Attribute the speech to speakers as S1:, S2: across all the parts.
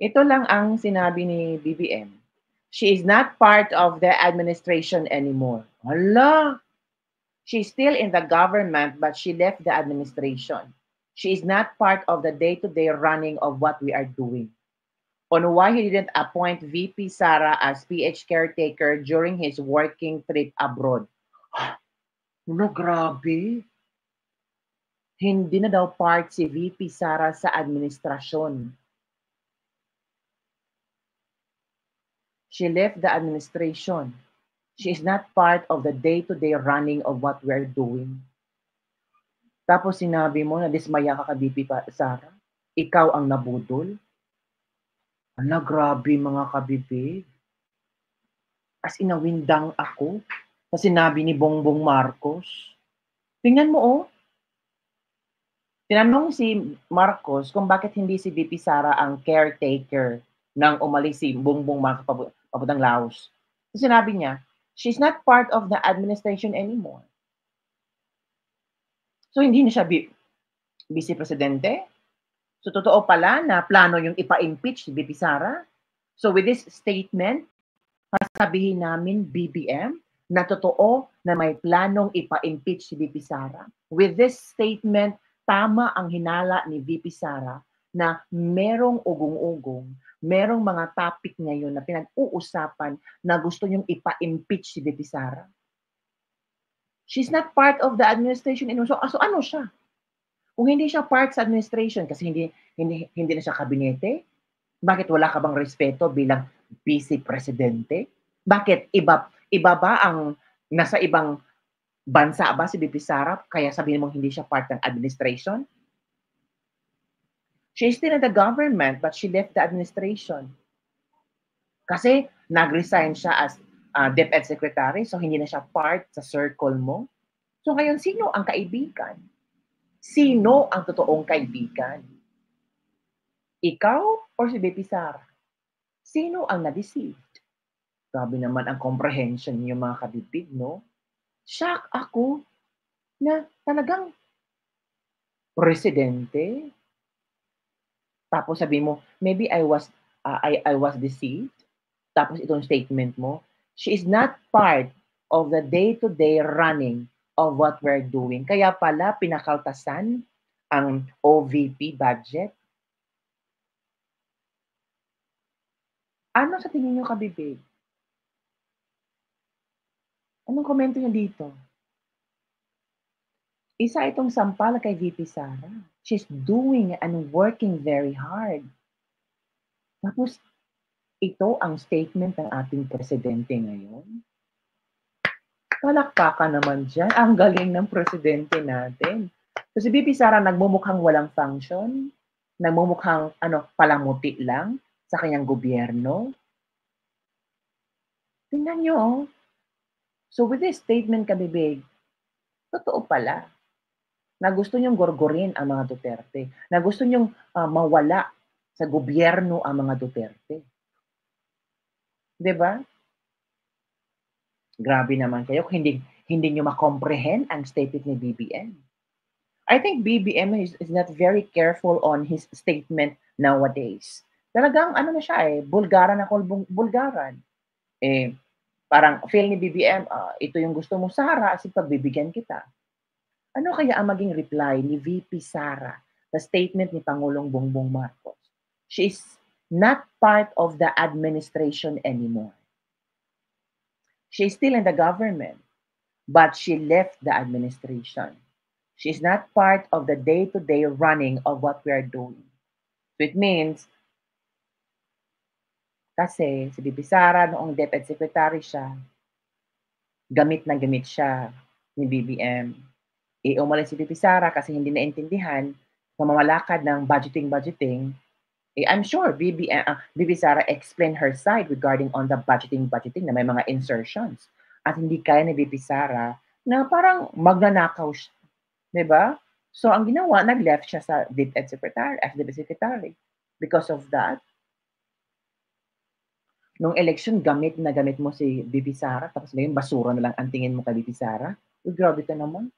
S1: Ito lang ang sinabi ni BBM. She is not part of the administration anymore. Hala! She's still in the government, but she left the administration. She is not part of the day-to-day running of what we are doing. On why he didn't appoint VP Sara as PH caretaker during his working trip abroad. No, grabe. Hindi na daw part si VP Sara sa administrasyon. She left the administration. She is not part of the day-to-day running of what we're doing. Tapos sinabi mo na dismaya ka VP Sara. Ikaw ang nabudol. Ala, grabe mga kabibig. As inawindang ako sa sinabi ni Bongbong Marcos. Tingnan mo oh. Tinanong si Marcos kung bakit hindi si VP Sara ang caretaker nang umalis si Bongbong Marcos papuntang Laos. So sinabi niya, she's not part of the administration anymore. So hindi na siya vice presidente. So totoo pala na plano yung ipa-impeach si VP Sara. So with this statement, sasabihin namin BBM na totoo na may planong ipa-impeach si VP Sara. With this statement, tama ang hinala ni VP Sara na merong ugong-ugong, merong mga topic ngayon na pinag-uusapan na gusto niyong ipa-impeach si VP Sara. She's not part of the administration anymore. So ano siya? Kung hindi siya part sa administration kasi hindi na siya kabinete, bakit wala ka bang respeto bilang vice presidente? Bakit iba ba ang nasa ibang bansa ba si VP Sara kaya sabihin mo hindi siya part ng administration? She's still in the government but she left the administration. Kasi nag-resign siya as DepEd Secretary so hindi na siya part sa circle mo. So ngayon, sino ang kaibigan? Sino ang totoong kaibigan? Ikaw or si VP Sara? Sino ang na-deceived? Grabe naman ang comprehension niyo mga kabibig, no? Shock ako na talagang presidente. Tapos sabi mo, maybe I was deceived. Tapos itong statement mo, she is not part of the day-to-day running of what we're doing. Kaya pala pinakaltasan ang OVP budget. Ano sa tingin niyo kabibig? Anong komento niyo dito? Isa itong sampal kay VP Sara. She's doing and working very hard. Tapos, ito ang statement ng ating presidente ngayon. Palakpakan naman dyan. Ang galing ng presidente natin. So si VP Sara nagmumukhang walang function, nagmumukhang palamuti lang sa kanyang gobyerno. Tingnan nyo, oh. So with this statement, kabibig, totoo pala na gusto nyong gorgorin ang mga Duterte, na gusto nyong mawala sa gobyerno ang mga Duterte. Diba? Grabe naman kayo kung hindi nyo makomprehend ang statement ni BBM. I think BBM is not very careful on his statement nowadays. Talagang na siya bulgaran ako bulgaran. Parang feel ni BBM, ito yung gusto mo Sara, kasi pagbibigyan kita. Ano kaya ang maging reply ni VP Sara sa statement ni Pangulong Bongbong Marcos? She is not part of the administration anymore. She is still in the government, but she left the administration. She is not part of the day-to-day running of what we are doing. So it means, kasi si VP Sara noong DepEd Secretary siya, gamit na gamit siya ni BBM. Umalis si VP Sara kasi hindi naintindihan pamamalakad ng budgeting. I'm sure VP Sara explained her side regarding on the budgeting na may mga insertions. At hindi kaya ni VP Sara na parang magnanakaw siya. Diba? So ang ginawa, nag-left siya sa DepEd Secretary, as DepEd Secretary. Because of that, nung election, gamit na gamit mo si VP Sara, tapos ngayon basura na lang ang tingin mo kay VP Sara. Grabe ka naman.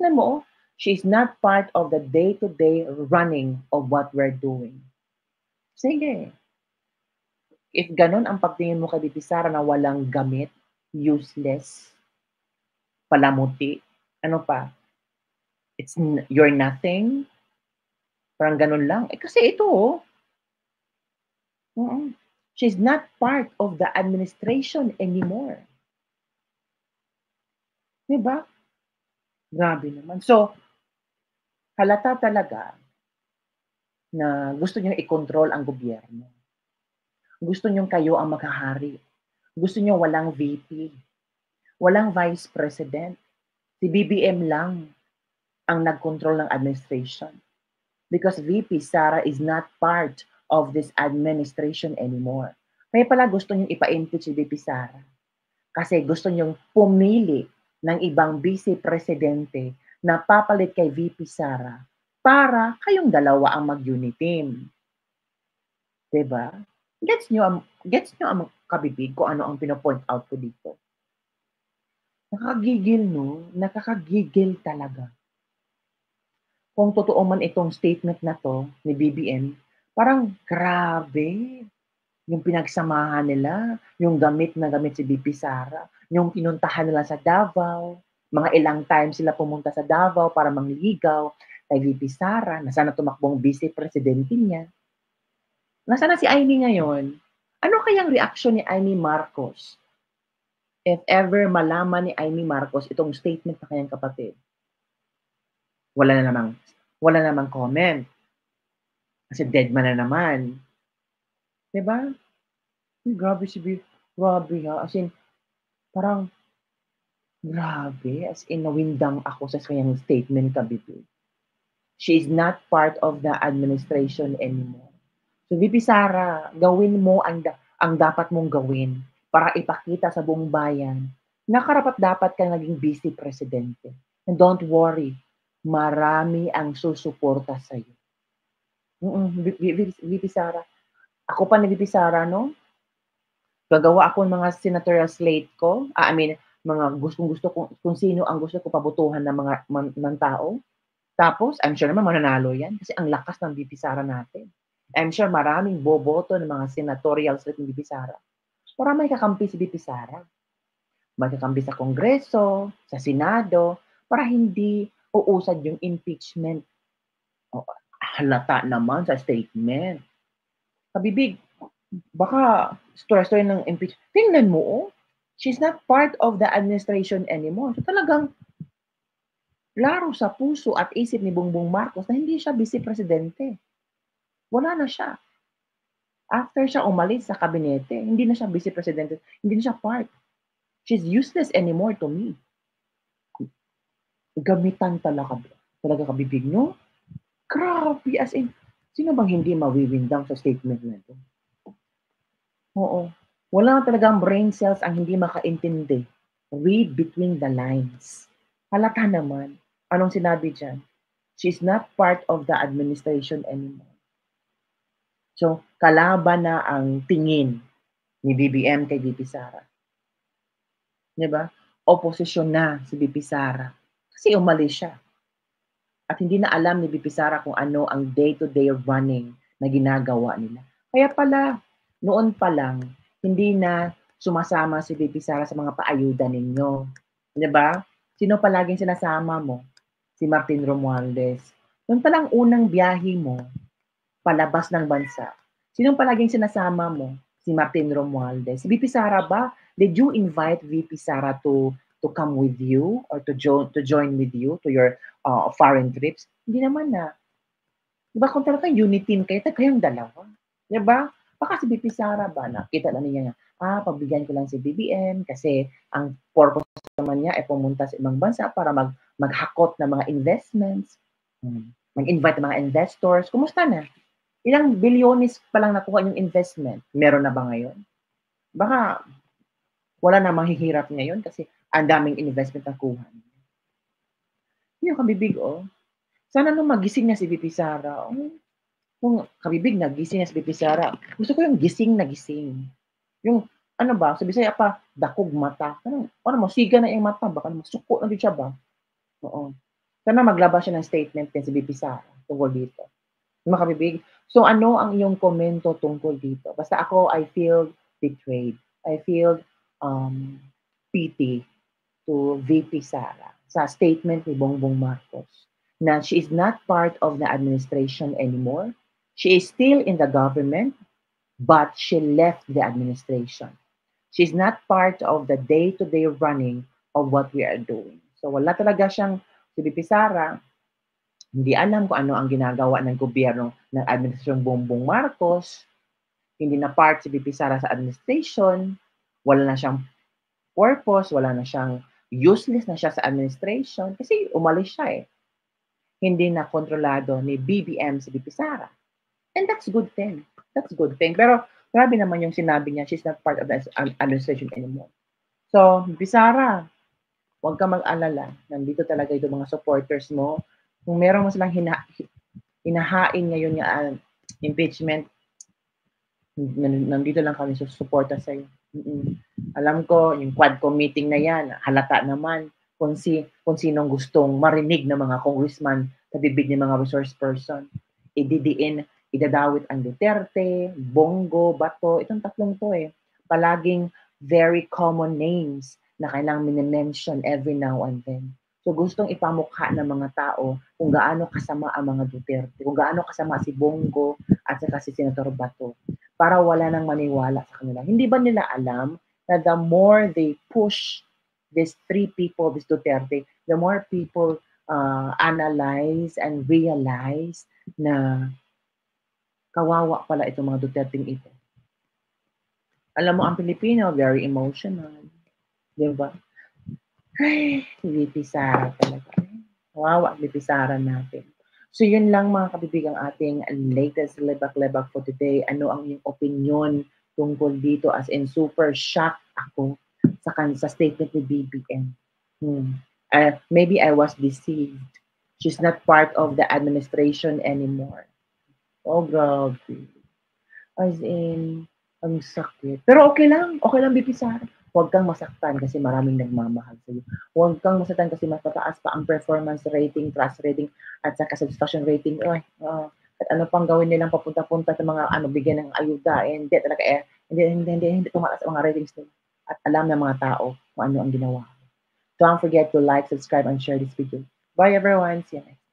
S1: Alam mo, she's not part of the day-to-day running of what we're doing. Sige, If ganun ang pagtingin mo kay VP Sara na walang gamit, useless, palamuti, ano pa, you're nothing, parang ganun lang. Eh kasi ito, she's not part of the administration anymore. Diba? Grabe naman. So, halata talaga na gusto niyong i-control ang gobyerno. Gusto niyong kayo ang maghahari. Gusto niyo walang VP, walang Vice President. Si BBM lang ang nag-control ng administration. Because VP Sara is not part of this administration anymore. Kaya pala gusto niyong ipa-impeach si VP Sara. Kasi gusto niyong pumili ng ibang vice presidente na papalit kay VP Sara para kayong dalawa ang mag-unit team. Diba? Gets nyo ang kabibig ko ano ang pinapoint out ko dito. Nakakagigil, no? Nakakagigil talaga. Kung totoo man itong statement na to ni BBM, parang grabe yung pinagsamahan nila, yung gamit na gamit si VP Sara, yung pinuntahan nila sa Davao, mga ilang times sila pumunta sa Davao para mangligaw kay VP Sara, na sana tumakbong vice presidente niya. Nasaan na si Amy ngayon? Ano kayang reaksyon ni Amy Marcos if ever malaman ni Amy Marcos itong statement ng kanyang kapatid? Wala na namang comment. Kasi dead man na naman. Diba? Grabe grabe ha. As in, parang, grabe. As in, nawindang ako sa kanyang statement kabibig. She is not part of the administration anymore. So, VP Sara, gawin mo ang dapat mong gawin para ipakita sa buong bayan na karapat-dapat ka naging vice presidente. And don't worry, marami ang susuporta sa iyo. VP Sara. Ako pa ni VP Sara, no? Gagawa ako ng mga senatorial slate ko. Mga gustong-gusto ko, kung sino ang gusto ko pabotohan ng mga ng tao. Tapos, I'm sure naman mananalo yan kasi ang lakas ng VP Sara natin. I'm sure maraming boboto ng mga senatorial slate ng VP Sara. Para may kakampi si VP Sara. May kakampi sa Kongreso, sa Senado, para hindi uusad yung impeachment. Halata naman sa statement. Kabibig, baka story ng impeachment. Tingnan mo, she's not part of the administration anymore. So talagang laro sa puso at isip ni Bongbong Marcos na hindi siya vice presidente. Wala na siya. After siya umalis sa kabinete, hindi na siya vice presidente, hindi na siya part. She's useless anymore to me. Gamitan talaga kabibig, no? Grabe, as in, sino bang hindi mawiwindang sa statement na ito? Oo. Wala talagang brain cells ang hindi makaintindi. Read between the lines. Halata naman. Anong sinabi dyan? She's not part of the administration anymore. So, kalaban na ang tingin ni BBM kay VP Sara. Diba? Oposisyon na si VP Sara. Kasi umalis siya. At hindi na alam ni VP Sara kung ano ang day-to-day running na ginagawa nila. Kaya pala, noon pa lang, hindi na sumasama si VP Sara sa mga paayuda ninyo. Diba? Sino palaging sinasama mo? Si Martin Romualdez. Noon pa lang unang biyahe mo, palabas ng bansa. Sinong palaging sinasama mo? Si Martin Romualdez. Si VP Sara ba? Did you invite VP Sara to come with you or to join with you to your foreign trips? Hindi naman na. Diba kung talaga unity team kayo, kayong dalawa. Diba? Baka si VP Sara ba, nakita lang niya pagbigyan ko lang si BBM kasi ang purpose naman niya ay pumunta sa ibang bansa para maghakot ng mga investments, mag-invite ng mga investors. Kumusta na? Ilang bilyones pa lang nakuha yung investment. Meron na ba ngayon? Baka wala na mahihirap ngayon kasi ang daming investment na kuha. Yung kabibig, sana nung magising na si VP Sara, kung kabibig nagising na si VP Sara, gusto ko yung gising na gising. Yung, sa Bisaya pa, dakog mata. Siga na yung mata, baka masuko na din siya ba? Oo. Sana maglabas siya ng statement din si VP Sara tungkol dito. Mga kabibig, So ano ang iyong komento tungkol dito? Basta ako, I feel betrayed. I feel um, pity to VP Sara sa statement ni Bongbong Marcos na she is not part of the administration anymore. She is still in the government, but she left the administration. She's not part of the day-to-day running of what we are doing. So wala talaga siyang, si VP Sara, hindi alam kung ano ang ginagawa ng gobyerno ng Administrasyong Bongbong Marcos, hindi na part si VP Sara sa administration, wala na siyang purpose, wala na siyang useless na siya sa administration kasi umalis siya eh. Hindi na kontrolado ni BBM si VP Sara. And that's good thing. That's good thing. Pero grabe naman yung sinabi niya, she's not part of the administration anymore. So, VP Sara, huwag ka mag-alala. Nandito talaga itong mga supporters mo. Kung meron mo silang hinahain ngayon yung impeachment, nandito lang kami susuporta sa iyo. Alam ko, yung Quadcom meeting na yan, halata naman kung sinong gustong marinig ng mga congressman sa bibig ng mga resource person. Ididiin, idadawit ang Duterte, Bongo, Bato, itong tatlong to eh. Palaging very common names na kailangang minimension every now and then. So gustong ipamukha ng mga tao kung gaano kasama ang mga Duterte, kung gaano kasama si Bongo at saka si Senator Bato, para wala nang maniwala sa kanila. Hindi ba nila alam na the more they push these three people, this Duterte, the more people analyze and realize na kawawa pala itong mga Duterte ito. Alam mo, ang Pilipino, very emotional. Di ba? Ay, VP Sara talaga. Kawawa, VP Sara natin. So yun lang mga kabibigang ating latest lebak-lebak for today. Ano ang iyong opinion tungkol dito? As in, super shocked ako sa statement ni BBM. Maybe I was deceived. She's not part of the administration anymore. Oh, grabe. As in, ang sakit. Pero okay lang BP Sara. Huwag kang masaktan kasi maraming nagmamahal sa'yo. Huwag kang masaktan kasi mas mataas pa ang performance rating, trust rating, at saka satisfaction rating. At ano pang gawin nilang papunta-punta sa mga bigyan ng ayuda. Hindi talaga hindi tumaas ang mga ratings nila. At alam ng mga tao kung ano ang ginawa. Don't forget to like, subscribe, and share this video. Bye everyone. See you next.